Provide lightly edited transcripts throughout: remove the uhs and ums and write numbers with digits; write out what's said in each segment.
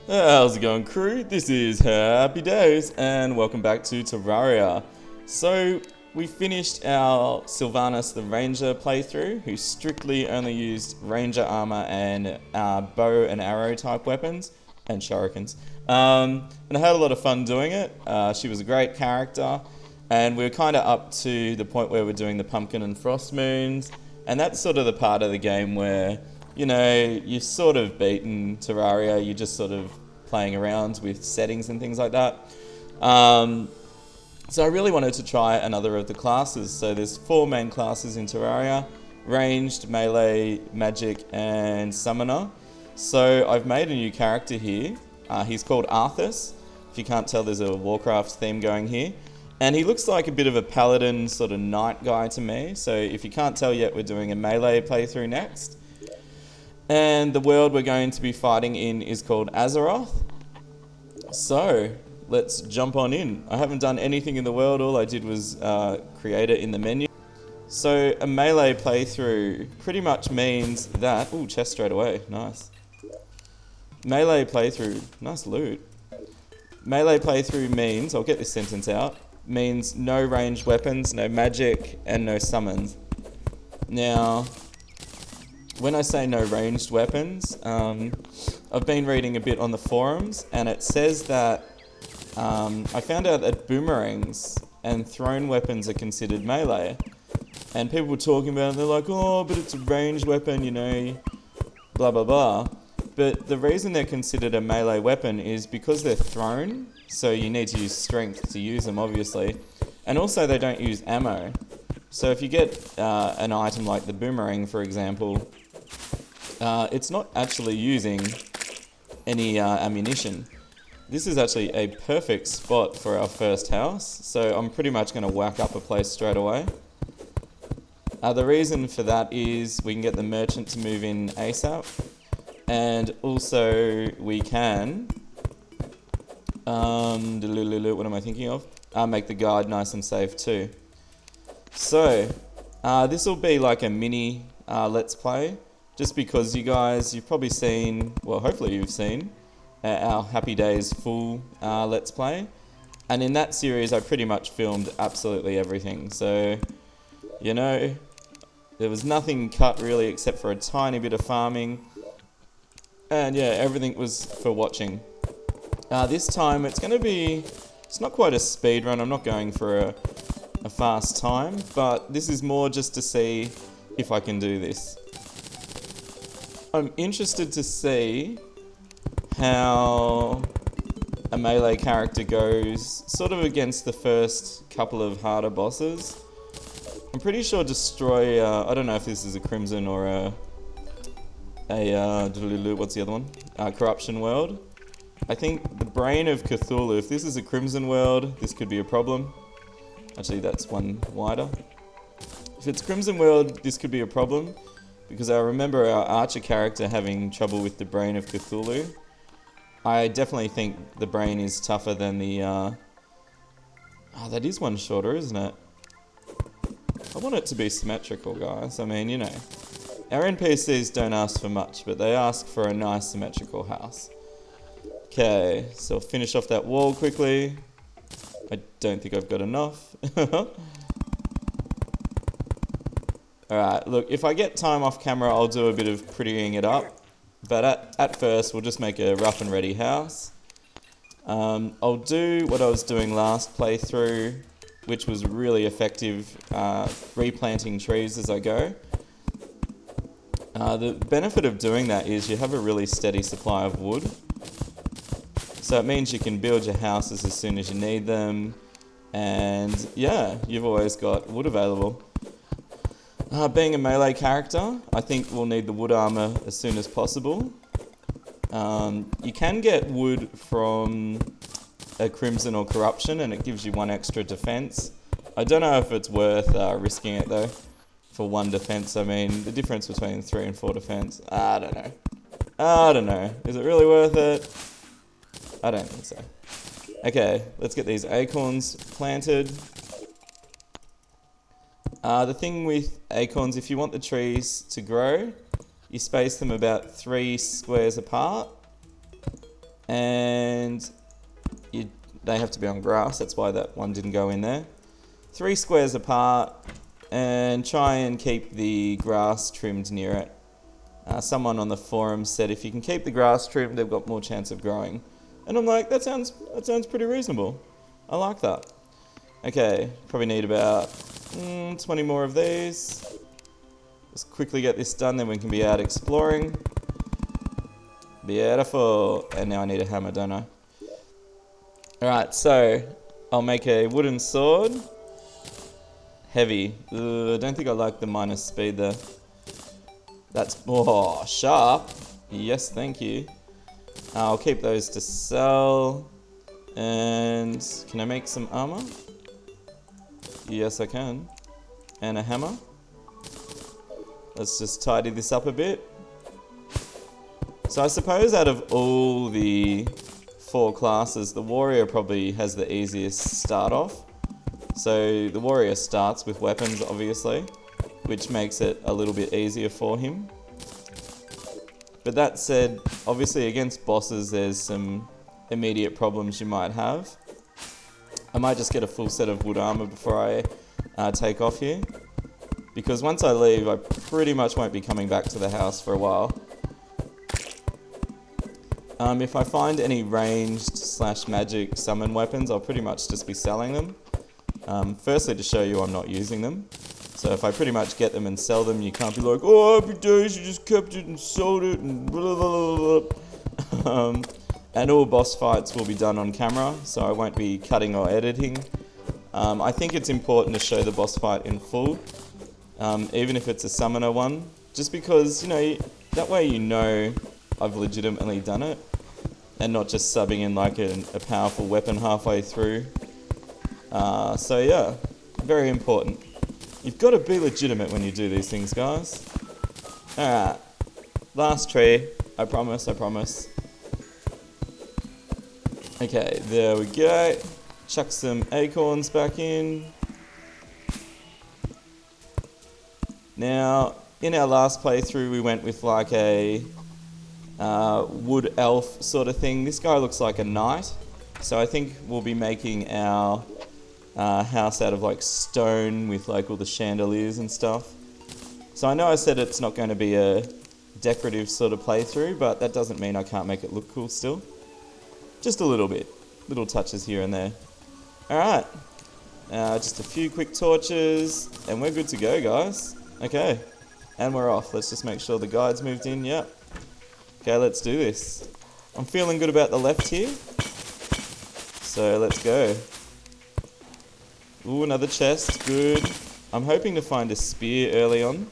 How's it going, crew? This is Happy Days, and welcome back to Terraria. So, we finished our Sylvanas the Ranger playthrough, who strictly only used Ranger armor and bow and arrow type weapons, and shurikens. And I had a lot of fun doing it. She was a great character, and we were kind of up to the point where we're doing the Pumpkin and Frost Moons, and that's sort of the part of the game where you've sort of beaten Terraria, you're just sort of playing around with settings and things like that. So I really wanted to try another of the classes. So there's 4 main classes in Terraria: ranged, melee, magic, and summoner. So I've made a new character here. He's called Arthas. If you can't tell, there's a Warcraft theme going here. And he looks like a bit of a paladin sort of knight guy to me. So if you can't tell yet, we're doing a melee playthrough next. And the world we're going to be fighting in is called Azeroth. So, let's jump on in. I haven't done anything in the world, all I did was create it in the menu. So, a melee playthrough pretty much means that... Ooh, chest straight away, nice. Melee playthrough, nice loot. Melee playthrough means, I'll get this sentence out, means no ranged weapons, no magic, and no summons. Now... when I say no ranged weapons, I've been reading a bit on the forums, and it says that I found out that boomerangs and thrown weapons are considered melee. And people were talking about it, they're like, oh, but it's a ranged weapon, blah, blah, blah. But the reason they're considered a melee weapon is because they're thrown, so you need to use strength to use them, obviously. And also they don't use ammo. So if you get an item like the boomerang, for example, it's not actually using any ammunition. This is actually a perfect spot for our first house, so I'm pretty much going to whack up a place straight away. The reason for that is we can get the merchant to move in ASAP, and also we can... what am I thinking of? Make the guard nice and safe too. So, this will be like a mini Let's Play, just because you've probably seen, well, hopefully you've seen, our Happy Days full Let's Play. And in that series, I pretty much filmed absolutely everything. So, there was nothing cut really except for a tiny bit of farming. And yeah, everything was for watching. This time, it's not quite a speed run. I'm not going for a fast time, but this is more just to see if I can do this. I'm interested to see how a melee character goes sort of against the first couple of harder bosses. I'm pretty sure Destroy, I don't know if this is a Crimson or what's the other one? Corruption World. I think the Brain of Cthulhu, if this is a Crimson World, this could be a problem. Actually, that's one wider. If it's Crimson World, this could be a problem, because I remember our Archer character having trouble with the Brain of Cthulhu. I definitely think the Brain is tougher than the... Oh, that is one shorter, isn't it? I want it to be symmetrical, guys. I mean, our NPCs don't ask for much, but they ask for a nice symmetrical house. Okay, so I'll finish off that wall quickly. I don't think I've got enough. Alright, look, if I get time off camera, I'll do a bit of prettying it up. But at first, we'll just make a rough and ready house. I'll do what I was doing last playthrough, which was really effective, replanting trees as I go. The benefit of doing that is you have a really steady supply of wood. So it means you can build your houses as soon as you need them. And yeah, you've always got wood available. Being a melee character, I think we'll need the wood armor as soon as possible. You can get wood from a Crimson or Corruption, and it gives you 1 extra defense. I don't know if it's worth risking it though, for 1 defense. I mean, the difference between 3 and 4 defense, I don't know. Is it really worth it? I don't think so. Okay, let's get these acorns planted. The thing with acorns, if you want the trees to grow, you space them about 3 squares apart. And they have to be on grass, that's why that one didn't go in there. 3 squares apart, and try and keep the grass trimmed near it. Someone on the forum said if you can keep the grass trimmed, they've got more chance of growing. And I'm like, that sounds pretty reasonable. I like that. Okay, probably need about 20 more of these. Let's quickly get this done, then we can be out exploring. Beautiful. And now I need a hammer, don't I? Alright, so I'll make a wooden sword. Heavy. I don't think I like the minus speed there. That's sharp. Yes, thank you. I'll keep those to sell. And can I make some armor? Yes, I can. And a hammer. Let's just tidy this up a bit. So I suppose out of all the 4 classes, the warrior probably has the easiest start off. So the warrior starts with weapons, obviously, which makes it a little bit easier for him. But that said, obviously against bosses there's some immediate problems you might have. I might just get a full set of wood armor before I take off here. Because once I leave, I pretty much won't be coming back to the house for a while. If I find any ranged / magic summon weapons, I'll pretty much just be selling them. Firstly, to show you I'm not using them. So if I pretty much get them and sell them, you can't be like, oh, HappyDays, you just kept it and sold it and blah, blah, blah, blah. And all boss fights will be done on camera, so I won't be cutting or editing. I think it's important to show the boss fight in full. Even if it's a summoner one, just because, that way I've legitimately done it, and not just subbing in like a powerful weapon halfway through. So yeah, very important. You've got to be legitimate when you do these things, guys. Alright, last tree, I promise. Okay, there we go. Chuck some acorns back in. Now, in our last playthrough, we went with like a wood elf sort of thing. This guy looks like a knight, so I think we'll be making our house out of like stone with like all the chandeliers and stuff. So I know I said it's not going to be a decorative sort of playthrough, but that doesn't mean I can't make it look cool still. Just a little bit, little touches here and there. Alright, just a few quick torches, and we're good to go, guys. Okay, and we're off. Let's just make sure the guide's moved in, yep. Okay, let's do this. I'm feeling good about the left here. So let's go. Ooh, another chest, good. I'm hoping to find a spear early on.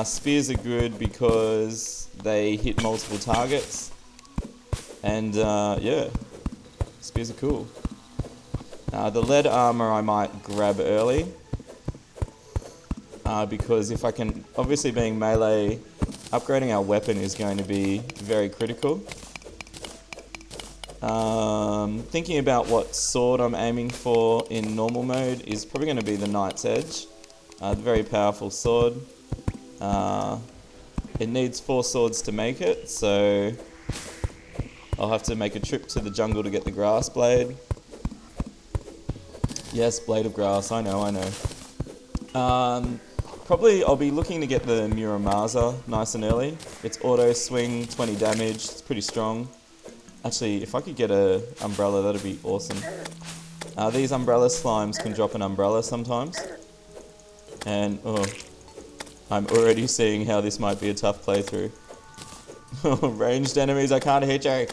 Spears are good because they hit multiple targets. And yeah, spears are cool. The lead armor I might grab early. Because if I can, obviously being melee, upgrading our weapon is going to be very critical. Thinking about what sword I'm aiming for in normal mode is probably going to be the Knight's Edge. Very powerful sword. It needs 4 swords to make it, so I'll have to make a trip to the jungle to get the grass blade. Yes, blade of grass, I know. Probably I'll be looking to get the Muramasa nice and early. It's auto swing, 20 damage, it's pretty strong. Actually, if I could get an umbrella, that'd be awesome. These umbrella slimes can drop an umbrella sometimes. And, I'm already seeing how this might be a tough playthrough. Ranged enemies, I can't hit you.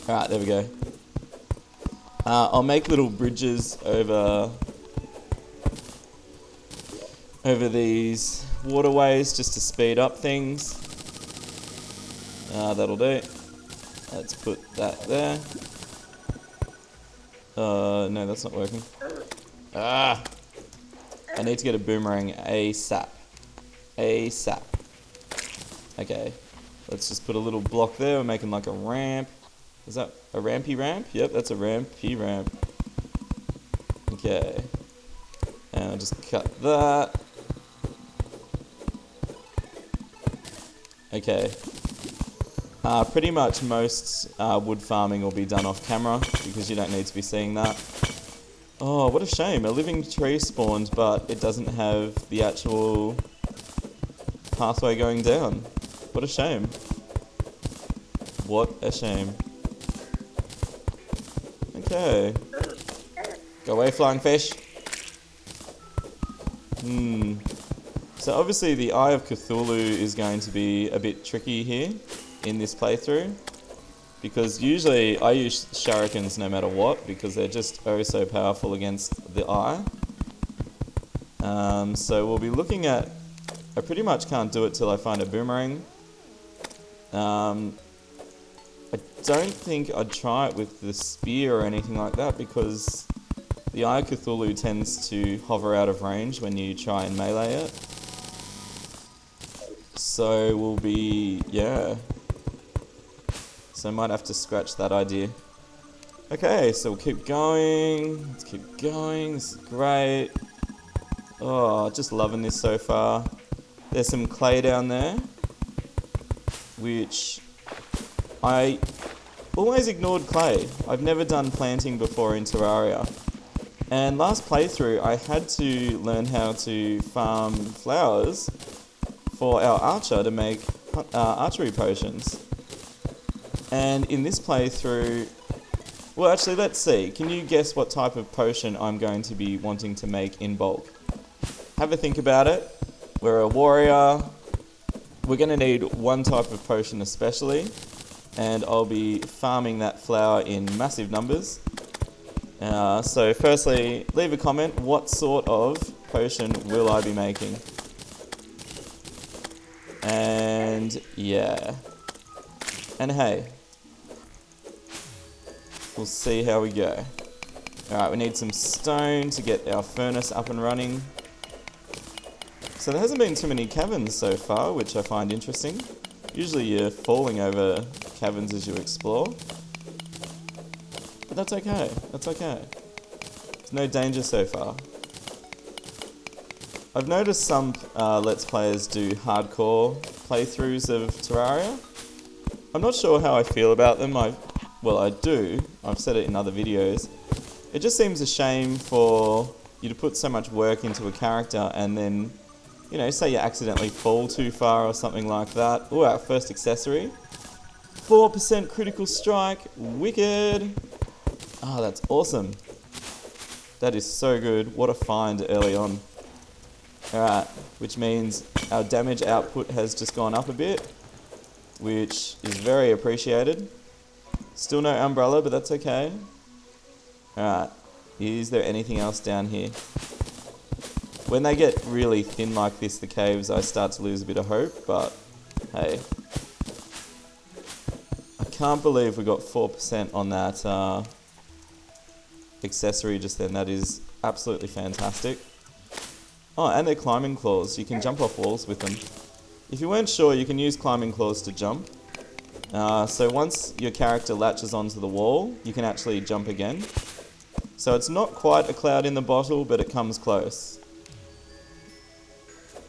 Alright, there we go. I'll make little bridges over these waterways just to speed up things. That'll do. Let's put that there. No, that's not working. I need to get a boomerang ASAP. Okay, let's just put a little block there. We're making like a ramp. Is that a rampy ramp? Yep, that's a rampy ramp. Okay. And I'll just cut that. Pretty much most wood farming will be done off camera because you don't need to be seeing that. Oh, what a shame. A living tree spawned, but it doesn't have the actual pathway going down. What a shame. What a shame. Okay. Go away, flying fish. So obviously the Eye of Cthulhu is going to be a bit tricky here in this playthrough, because usually I use shurikens no matter what because they're just oh so powerful against the eye. So we'll be looking at, I pretty much can't do it till I find a boomerang. I don't think I'd try it with the spear or anything like that because the Eye of Cthulhu tends to hover out of range when you try and melee it. So we'll be, yeah. So I might have to scratch that idea. Okay, so we'll keep going. Let's keep going. This is great. Oh, just loving this so far. There's some clay down there, which I always ignored clay. I've never done planting before in Terraria. And last playthrough, I had to learn how to farm flowers for our archer to make archery potions. And in this playthrough, well actually let's see, can you guess what type of potion I'm going to be wanting to make in bulk? Have a think about it. We're a warrior, we're going to need one type of potion especially, and I'll be farming that flower in massive numbers. So firstly, leave a comment, what sort of potion will I be making? And yeah, and hey, we'll see how we go. Alright, we need some stone to get our furnace up and running. So there hasn't been too many caverns so far, which I find interesting. Usually you're falling over caverns as you explore. But that's okay, that's okay. There's no danger so far. I've noticed some Let's Players do hardcore playthroughs of Terraria. I'm not sure how I feel about them. Well, I do. I've said it in other videos. It just seems a shame for you to put so much work into a character and then, you know, say you accidentally fall too far or something like that. Oh, our first accessory. 4% critical strike. Wicked. Oh, that's awesome. That is so good. What a find early on. Alright, which means our damage output has just gone up a bit, which is very appreciated. Still no umbrella, but that's okay. Alright, is there anything else down here? When they get really thin like this, the caves, I start to lose a bit of hope, but hey. I can't believe we got 4% on that accessory just then. That is absolutely fantastic. Oh, and they're climbing claws. You can jump off walls with them. If you weren't sure, you can use climbing claws to jump. So once your character latches onto the wall, you can actually jump again. So it's not quite a cloud in the bottle, but it comes close.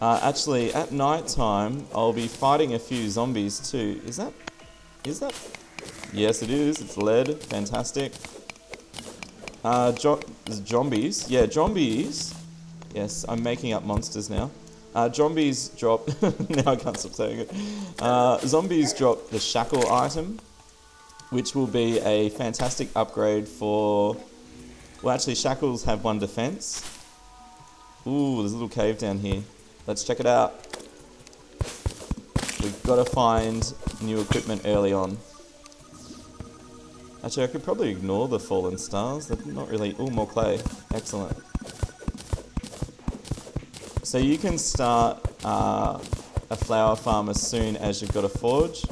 Actually, at night time, I'll be fighting a few zombies too. Is that? Yes, it is. It's lead. Fantastic. Zombies. Yeah, zombies. Yes, I'm making up monsters now. Zombies drop... now I can't stop saying it. Zombies drop the shackle item, which will be a fantastic upgrade for... Well, actually, shackles have 1 defense. Ooh, there's a little cave down here. Let's check it out. We've got to find new equipment early on. Actually, I could probably ignore the fallen stars. They're not really... Ooh, more clay. Excellent. So you can start a flower farm as soon as you've got a forge,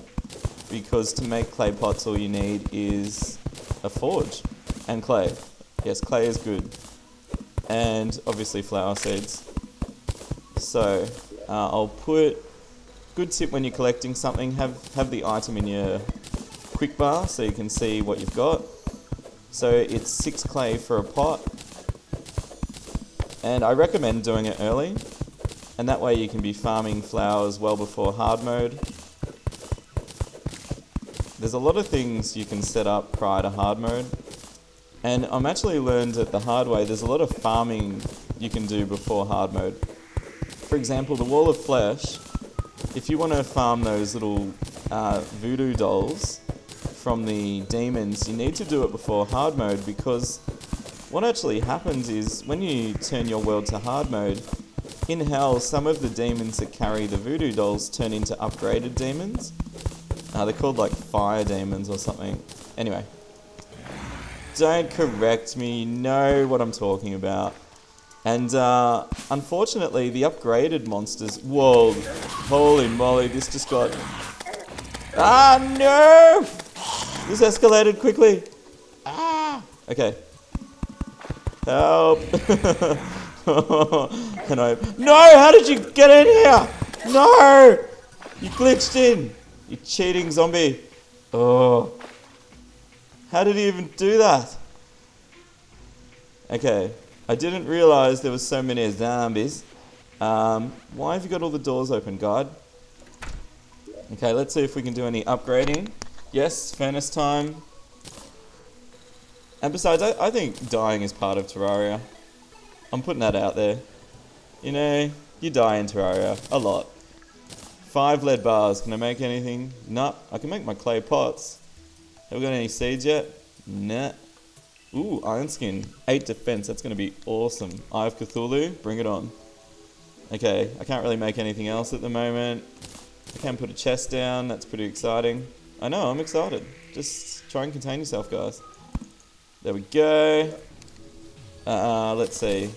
because to make clay pots all you need is a forge and clay. Yes, clay is good. And obviously flower seeds. So I'll put, good tip when you're collecting something, have the item in your quick bar so you can see what you've got. So it's 6 clay for a pot. And I recommend doing it early, and that way you can be farming flowers well before hard mode. there's a lot of things you can set up prior to hard mode. And I'm actually learned it the hard way. There's a lot of farming you can do before hard mode. For example, the Wall of Flesh, if you want to farm those little voodoo dolls from the demons, you need to do it before hard mode, because what actually happens is when you turn your world to hard mode, in hell, some of the demons that carry the voodoo dolls turn into upgraded demons. They're called like fire demons or something. Anyway, don't correct me, you know what I'm talking about. And unfortunately, the upgraded monsters... Whoa, holy moly, this just got... Ah, no! This escalated quickly. Ah! Okay. Help. And No! How did you get in here? No! You glitched in. You cheating zombie. Oh. How did he even do that? Okay. I didn't realise there was so many zombies. Why have you got all the doors open, guard? Okay, let's see if we can do any upgrading. Yes, furnace time. And besides, I think dying is part of Terraria. I'm putting that out there. You know, you die in Terraria. A lot. 5 lead bars. Can I make anything? Nah, I can make my clay pots. Have we got any seeds yet? Nah. Ooh, iron skin. 8 defense. That's going to be awesome. Eye of Cthulhu. Bring it on. Okay, I can't really make anything else at the moment. I can put a chest down. That's pretty exciting. I know, I'm excited. Just try and contain yourself, guys. There we go. Let's see.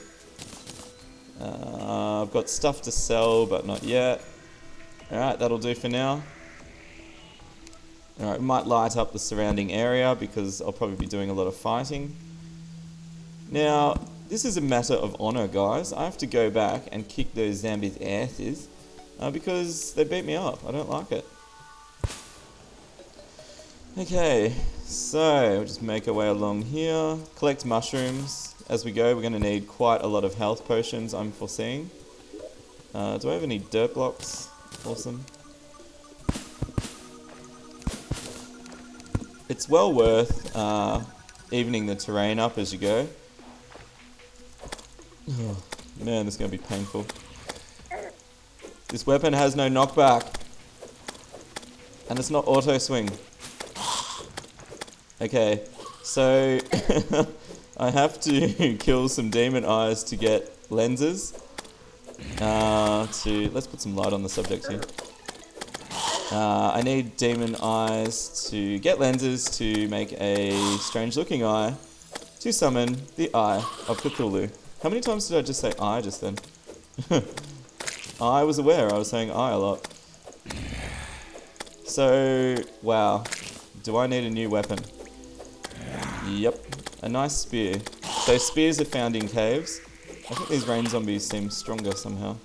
I've got stuff to sell, but not yet. Alright, that'll do for now. Alright, we might light up the surrounding area because I'll probably be doing a lot of fighting. Now, this is a matter of honour, guys. I have to go back and kick those zombies' asses because they beat me up. I don't like it. Okay, so we'll just make our way along here. Collect mushrooms. As we go, we're going to need quite a lot of health potions, I'm foreseeing. Do I have any dirt blocks? Awesome. It's well worth evening the terrain up as you go. Oh, man, this is going to be painful. This weapon has no knockback. And it's not auto swing. Okay, so I have to kill some demon eyes to get lenses. Let's put some light on the subject here. I need demon eyes to get lenses to make a strange looking eye to summon the Eye of Cthulhu. How many times did I just say eye just then? I was aware I was saying eye a lot. So, wow. Do I need a new weapon? Yep. A nice spear. So spears are found in caves. I think these rain zombies seem stronger somehow.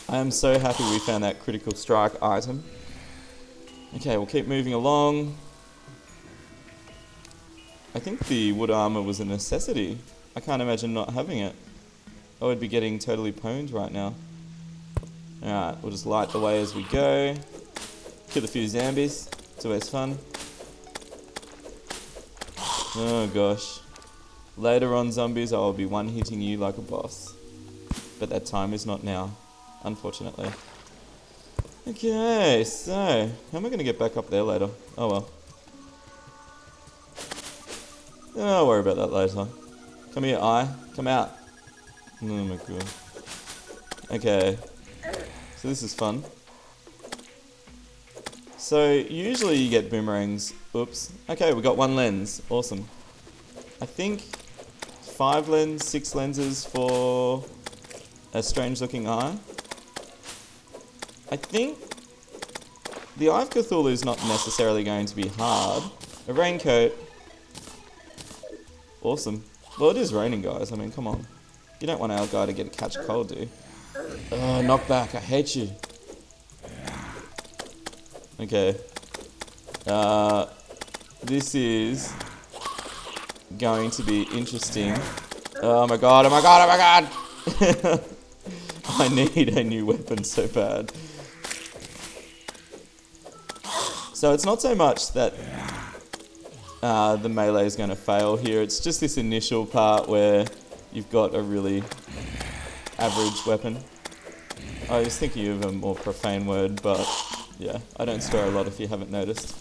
I am so happy we found that critical strike item. Okay, we'll keep moving along. I think the wood armor was a necessity. I can't imagine not having it. I would be getting totally pwned right now. Alright, we'll just light the way as we go. Kill a few zombies. It's always fun. Oh gosh. Later on, zombies, I will be one-hitting you like a boss. But that time is not now, unfortunately. Okay, so, how am I going to get back up there later? Oh well. I'll worry about that later. Come here, eye. Come out. Oh my god. Okay. So this is fun. So, usually you get boomerangs. Oops. Okay, we got 1 lens. Awesome. I think 5 lens, 6 lenses for a strange looking eye. I think the Eye of Cthulhu is not necessarily going to be hard. A raincoat. Awesome. Well, it is raining, guys. I mean, come on. You don't want our guy to get a catch cold, do you? Oh, knockback. I hate you. Okay. This is going to be interesting. Oh my god, oh my god, oh my god! I need a new weapon so bad. So it's not so much that the melee is going to fail here. It's just this initial part where you've got a really average weapon. I was thinking of a more profane word, but yeah, I don't swear a lot if you haven't noticed.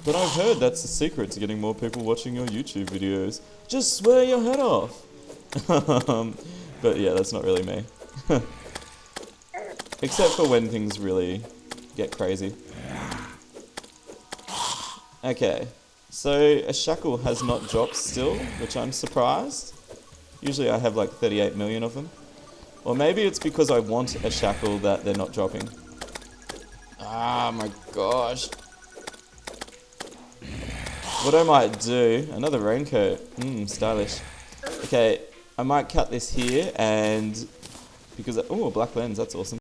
But I've heard that's the secret to getting more people watching your YouTube videos. Just swear your head off. But yeah, that's not really me. Except for when things really get crazy. Okay, so a shackle has not dropped still, which I'm surprised. Usually I have like 38 million of them. Or maybe it's because I want a shackle that they're not dropping. Ah, my gosh. What I might do, another raincoat, stylish. Okay, I might cut this here and, because, oh, a black lens, that's awesome.